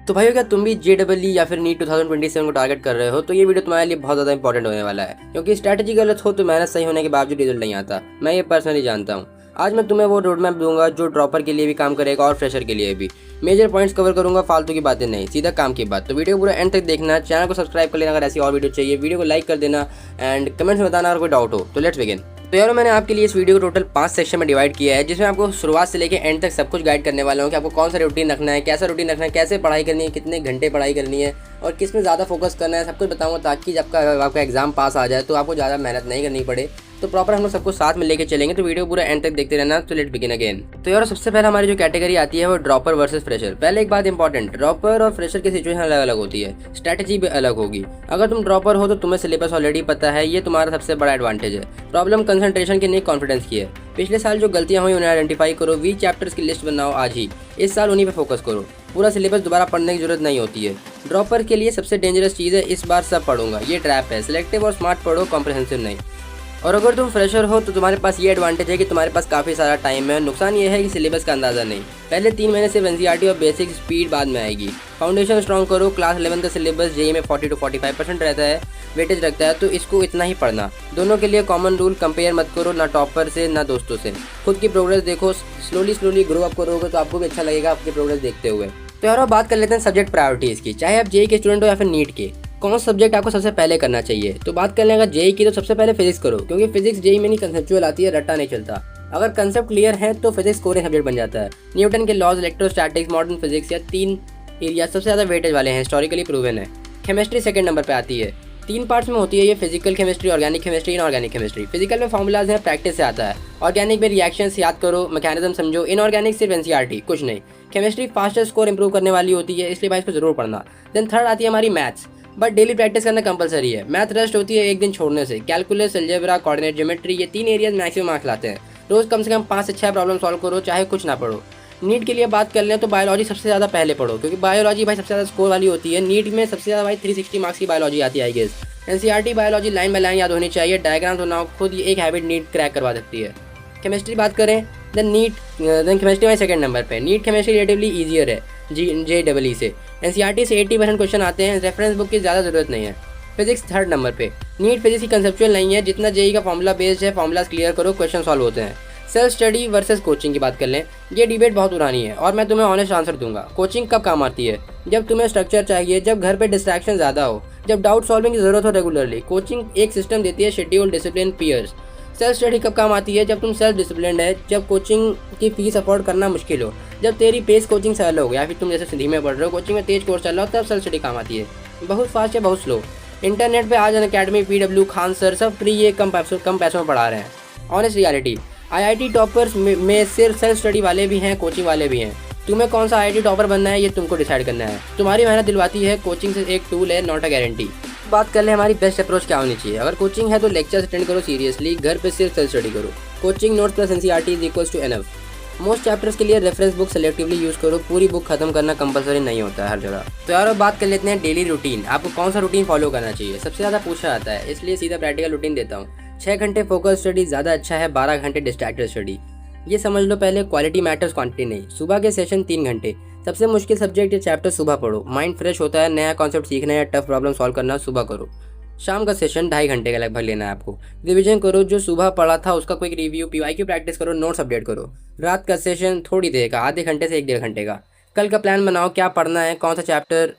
तो भाइयों, क्या तुम भी JEE या फिर नीट 2027 को टारगेट कर रहे हो तो ये वीडियो तुम्हारे लिए बहुत ज़्यादा इंपॉर्टेंट होने वाला है, क्योंकि स्ट्रैटेजी गलत हो तो मेहनत सही होने के बावजूद रिजल्ट नहीं आता। मैं ये पर्सनली जानता हूँ। आज मैं तुम्हें वो रोड मैप दूंगा जो ड्रॉपर के लिए भी काम करेगा और फ्रेशर के लिए भी। मेजर पॉइंट्स कवर करूंगा, फालतू की बातें नहीं, सीधा काम की बात। तो वीडियो पूरा एंड तक देखना, चैनल को सब्सक्राइब कर लेना अगर ऐसी और वीडियो चाहिए, वीडियो को लाइक कर देना एंड कमेंट्स में बताना अगर कोई डाउट हो। तो लेट्स बिगिन। तो यार, मैंने आपके लिए इस वीडियो को टोटल 5 सेक्शन में डिवाइड किया है, जिसमें आपको शुरुआत से लेकर एंड तक सब कुछ गाइड करने वाला हूँ कि आपको कौन सा रूटीन रखना है, कैसा रूटीन रखना है, कैसे पढ़ाई करनी है, कितने घंटे पढ़ाई करनी है और किस में ज़्यादा फोकस करना है, सब कुछ बताऊँगा ताकि जब आपका एग्जाम पास आ जाए तो आपको ज़्यादा मेहनत नहीं करनी पड़े। तो प्रॉपर हम लोग सबको साथ में लेके चलेंगे, तो वीडियो पूरा एंड तक देखते रहना। तो लेट्स बिगिन अगेन। तो यार, सबसे पहले हमारी जो कैटेगरी आती है वो ड्रॉपर वर्सेस फ्रेशर। पहले एक बात इंपॉर्टेंट, ड्रॉपर और फ्रेशर की सिचुएशन अलग अलग होती है, स्ट्रैटेजी भी अलग होगी। अगर तुम ड्रॉपर हो तो तुम्हें सिलेबस ऑलरेडी पता है, ये तुम्हारा सबसे बड़ा एडवांटेज है। प्रॉब्लम कंसंट्रेशन की नहीं, कॉन्फिडेंस की है। पिछले साल जो गलतियां हुई उन्हें आइडेंटिफाई करो, वीक चैप्टर्स की लिस्ट बनाओ आज ही। इस साल उन्हीं पे फोकस करो, पूरा सिलेबस दोबारा पढ़ने की जरूरत नहीं होती है। ड्रॉपर के लिए सबसे डेंजरस चीज़ है इस बार सब पढ़ूंगा, ये ट्रैप है। सिलेक्टिव और स्मार्ट पढ़ो, कॉम्प्रिहेंसिव नहीं। और अगर तुम फ्रेशर हो तो तुम्हारे पास ये एडवांटेज है कि तुम्हारे पास काफ़ी सारा टाइम है। नुकसान ये है कि सिलेबस का अंदाज़ा नहीं। पहले 3 महीने सिर्फ NCERT और बेसिक, स्पीड बाद में आएगी। फाउंडेशन स्ट्रॉन्ग करो। क्लास 11 का सिलेबस JEE में 40 to 45% रहता है, वेटेज रखता है, तो इसको इतना ही पढ़ना। दोनों के लिए कॉमन रूल, कंपेयर मत करो, ना टॉपर से ना दोस्तों से। खुद की प्रोग्रेस देखो, स्लोली ग्रो अप करोगे तो आपको भी अच्छा लगेगा आपकी प्रोग्रेस देखते हुए। तो यार, बात कर लेते हैं सब्जेक्ट प्रायोरिटीज़ की। चाहे आप JEE के स्टूडेंट हो या फिर नीट के, कौन सा सब्जेक्ट आपको सबसे पहले करना चाहिए। तो बात कर लें अगर JEE की, तो सबसे पहले फिजिक्स करो, क्योंकि फिजिक्स JEE में नहीं कंसेप्चुअल आती है, रट्टा नहीं चलता। अगर कंसेप्ट क्लियर है तो फिजिक्स स्कोरिंग सब्जेक्ट बन जाता है। न्यूटन के लॉज, इलेक्ट्रोस्टैटिक्स, मॉडर्न फिजिक्स, या 3 एरिया सबसे ज़्यादा वेटेज वाले हैं, हिस्टोरिकली प्रूवन है। केमिस्ट्री सेकंड नंबर पे आती है। 3 पार्ट्स में होती है ये, physical chemistry, organic chemistry, inorganic chemistry. Physical में फॉर्मूलाज हैं, प्रैक्टिस से आता है। ऑर्गेनिक में रिएक्शंस याद करो, मैकेनिज्म समझो। इनऑर्गेनिक सिर्फ NCERT, कुछ नहीं। केमिस्ट्री फास्टर स्कोर इंप्रूव करने वाली होती है, इसलिए भाई इसको जरूर पढ़ना। देन थर्ड आती है हमारी मैथ्स, बट डेली प्रैक्टिस करना कंपलसरी है। मैथ रेस्ट होती है एक दिन छोड़ने से। कैलकुलस, अलजेब्रा, कोऑर्डिनेट ज्योमेट्री, ये 3 एरियाज मैक्सिमम मार्क्स लाते हैं। रोज कम से कम 5 से 6 प्रॉब्लम सॉल्व करो, चाहे कुछ ना पढ़ो। नीट के लिए बात कर लें तो बायोलॉजी सबसे ज़्यादा पहले पढ़ो, क्योंकि बायोलॉजी भाई सबसे ज़्यादा स्कोर वाली होती है। नीट में सबसे ज़्यादा भाई 360 मार्क्स की बायोलॉजी आती है, I guess. NCERT biology line by line याद होनी चाहिए, डायग्राम तो ना खुद, ये एक हैबिट नीट क्रैक करवा सकती है। केमिस्ट्री बात करें, देन केमिस्ट्री में सेकंड नंबर पे। नीट केमिस्ट्री रिलेटिवली ईजियर है JEE से। NCERT से 80% क्वेश्चन आते हैं, रेफरेंस बुक की ज़्यादा जरूरत नहीं है। फिजिक्स थर्ड नंबर पे। नीट फिजिक्स की कंसेप्चुअल नहीं है, जितना JEE का फॉर्मूला बेस्ड है, फॉर्मूलाज क्लियर करो, क्वेश्चन सॉल्व होते हैं। सेल्फ स्टडी वर्सेस कोचिंग की बात कर लें, ये डिबेट बहुत पुरानी है और मैं तुम्हें ऑनेस्ट आंसर दूंगा। कोचिंग कब काम आती है? जब तुम्हें स्ट्रक्चर चाहिए, जब घर पे डिस्ट्रैक्शन ज़्यादा हो, जब डाउट सॉल्विंग की जरूरत हो रेगुलरली। कोचिंग एक सिस्टम देती है, schedule, discipline, peers. Self study कब काम आती है? जब तुम सेल्फ डिसिप्लिन है, जब कोचिंग की फीस अफोर्ड करना मुश्किल हो, जब तेरी पेस कोचिंग से अलग हो, या फिर तुम जैसे धीमे पढ़ रहे हो, कोचिंग में तेज कोर्स चल रहा हो, तब सेल्फ स्टडी काम आती है। बहुत फास्ट या बहुत स्लो। इंटरनेट पे आज अनअकैडमी, PW, खान सर, सब फ्री है, कम पैसों में पढ़ा रहे हैं। ऑनेस्ट रियलिटी, IIT टॉपर्स में सिर्फ सेल्फ स्टडी वाले भी हैं, कोचिंग वाले भी हैं। तुम्हें कौन सा IIT टॉपर बनना है ये तुमको डिसाइड करना है। तुम्हारी मेहनत दिलवाती है, कोचिंग से एक टूल है, नॉट अ गारंटी। बात कर ले हमारी बेस्ट अप्रोच क्या होनी चाहिए। अगर कोचिंग है तो लेक्चर्स अटेंड करो सीरियसली, घर पे सिर्फ सेल्फ स्टडी करो। Coaching notes plus NCERT is equals to enough. Most chapters के लिए रेफरेंस बुक सेलेक्टिवली यूज़ करो, पूरी बुक खत्म करना कंपलसरी नहीं होता है हर जगह। तो यार, अब बात कर लेते हैं डेली रूटीन। आपको कौन सा रूटीन फॉलो करना चाहिए, सबसे ज़्यादा पूछा जाता है, इसलिए सीधा प्रैक्टिकल रूटीन देता हूँ। 6 घंटे फोकस स्टडी ज़्यादा अच्छा है, 12 घंटे डिस्ट्रैक्टेड स्टडी। ये समझ लो पहले, क्वालिटी मैटर्स, क्वांटिटी नहीं। सुबह के सेशन 3 घंटे, सबसे मुश्किल सब्जेक्ट या चैप्टर सुबह पढ़ो, माइंड फ्रेश होता है। नया कॉन्सेप्ट सीखना है, टफ प्रॉब्लम सॉल्व करना, सुबह करो। शाम का सेशन 2.5 घंटे का लगभग लेना है आपको। रिवीजन करो, जो सुबह पढ़ा था उसका क्विक रिव्यू, PYQ प्रैक्टिस करो, नोट्स अपडेट करो। रात का सेशन थोड़ी देर का, आधे घंटे से 1-1.5 घंटे का। कल का प्लान बनाओ, क्या पढ़ना है, कौन सा चैप्टर,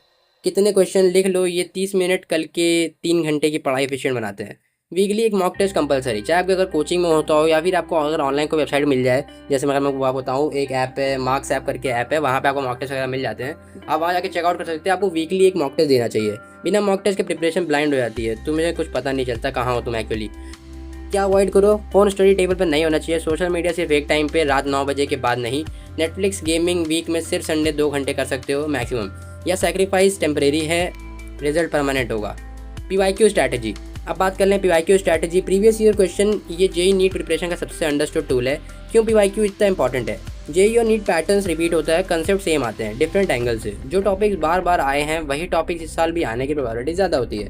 कितने क्वेश्चन लिख लो। ये 30 मिनट कल के 3 घंटे की पढ़ाई एफिशिएंट बनाते हैं। वीकली एक मॉक टेस्ट कंपलसरी, चाहे आपके अगर कोचिंग में होता हो या फिर आपको अगर ऑनलाइन कोई वेबसाइट मिल जाए। जैसे मैं आपको बताऊँ, एक ऐप है, मार्क्स ऐप करके ऐप है, वहाँ पे आपको मॉक टेस्ट वगैरह मिल जाते हैं, आप वहाँ जाके चेकआउट कर सकते हैं। आपको वीकली एक मॉक टेस्ट देना चाहिए। बिना मॉक टेस्ट के प्रिपरेशन ब्लाइंड हो जाती है, तुम्हें कुछ पता नहीं चलता कहाँ हो तुम एक्चुअली। क्या अवॉइड करो? फ़ोन स्टडी टेबल पर नहीं होना चाहिए। सोशल मीडिया सिर्फ एक टाइम पे, रात 9 बजे के बाद नहीं। नेटफ्लिक्स, गेमिंग वीक में सिर्फ संडे 2 घंटे कर सकते हो मैक्सिमम। या सेक्रीफाइस टेम्परेरी है, रिजल्ट परमानेंट होगा। PYQ स्ट्रैटेजी, अब बात कर लें PYQ strategy. Previous year question, ये JEE नीट प्रिपरेशन का सबसे अंडरस्टूड टूल है। क्यों PYQ इतना इंपॉर्टेंट है? JEE और नीट पैटर्न्स रिपीट होता है, कंसेप्ट सेम आते हैं, डिफरेंट एंगल से। जो टॉपिक्स बार बार आए हैं वही टॉपिक्स इस साल भी आने की प्रोबेबिलिटी ज़्यादा होती है।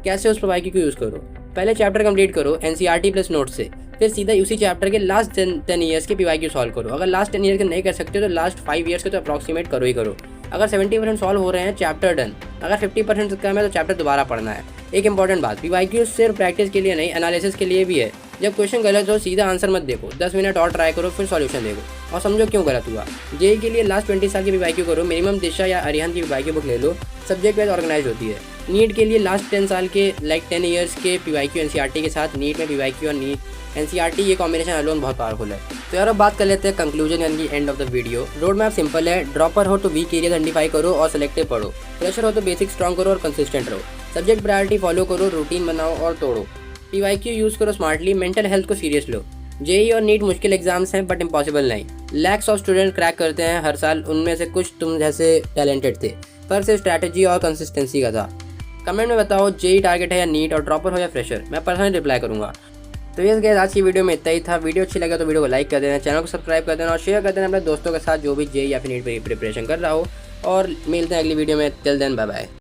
कैसे उस PYQ को यूज़ करो? पहले चैप्टर कंप्लीट करो NCERT प्लस नोट्स से, फिर सीधा उसी चैप्टर के लास्ट 10 ईयर्स के PYQ सॉल्व करो। अगर लास्ट 10 ईयर के नहीं कर सकते तो लास्ट 5 ईयर्स के तो अप्रॉक्सीमेट करो ही करो। अगर 70% सॉल्व हो रहे हैं चैप्टर डन, अगर 50% कम है तो चैप्टर दोबारा पढ़ना है। एक इंपॉर्टेंट बात, PYQ सिर्फ प्रैक्टिस के लिए नहीं, एनालिसिस के लिए भी है। जब क्वेश्चन गलत हो सीधा आंसर मत देखो, 10 मिनट और ट्राई करो, फिर सॉल्यूशन देखो और समझो क्यों गलत हुआ। जेई के लिए लास्ट 20 साल की PYQ करो, मिनिमम दिशा या अरिहंत की PYQ बुक ले लो, सब्जेक्ट वाइज ऑर्गेनाइज होती है। नीट के लिए लास्ट 10 साल के 10 ईयर्स के PYQ NCERT के साथ नीट में PYQ और नीट NCERT ये कॉम्बिनेशन अलोन बहुत पावरफुल है। तो यार अब बात कर लेते हैं कंक्लूजन यानी end of the video. Road map simple है, ड्रॉपर हो तो वीक एरिया आइडेंटिफाई करो और सिलेक्टिव पढ़ो, प्रेशर हो तो बेसिक स्ट्रॉन्ग करो और कंसिस्टेंट रहो, सब्जेक्ट प्रायोरिटी फॉलो करो, रूटीन बनाओ और तोड़ो, PYQ यूज़ करो स्मार्टली, मेंटल हेल्थ को सीरियस लो। जेई और नीट मुश्किल एग्जाम्स हैं बट इम्पॉसिबल नहीं। लैक्स ऑफ स्टूडेंट क्रैक करते हैं हर साल, उनमें से कुछ तुम जैसे टैलेंटेड थे, पर सिर्फ स्ट्रैटेजी और कंसिस्टेंसी का था। कमेंट में बताओ जेई टारगेट है या नीट, और ड्रॉपर हो या फ्रेशर, मैं पर्सनली रिप्लाई करूंगा। तो ये गाइस आज की वीडियो में इतना ही था। वीडियो अच्छी लगे तो वीडियो को लाइक कर देना, चैनल को सब्सक्राइब कर देना और शेयर कर देना अपने दोस्तों के साथ जो भी जेई या फिर नीट प्रिपरेशन कर रहा हो। और मिलते हैं अगली वीडियो में, टिल देन बाय बाय।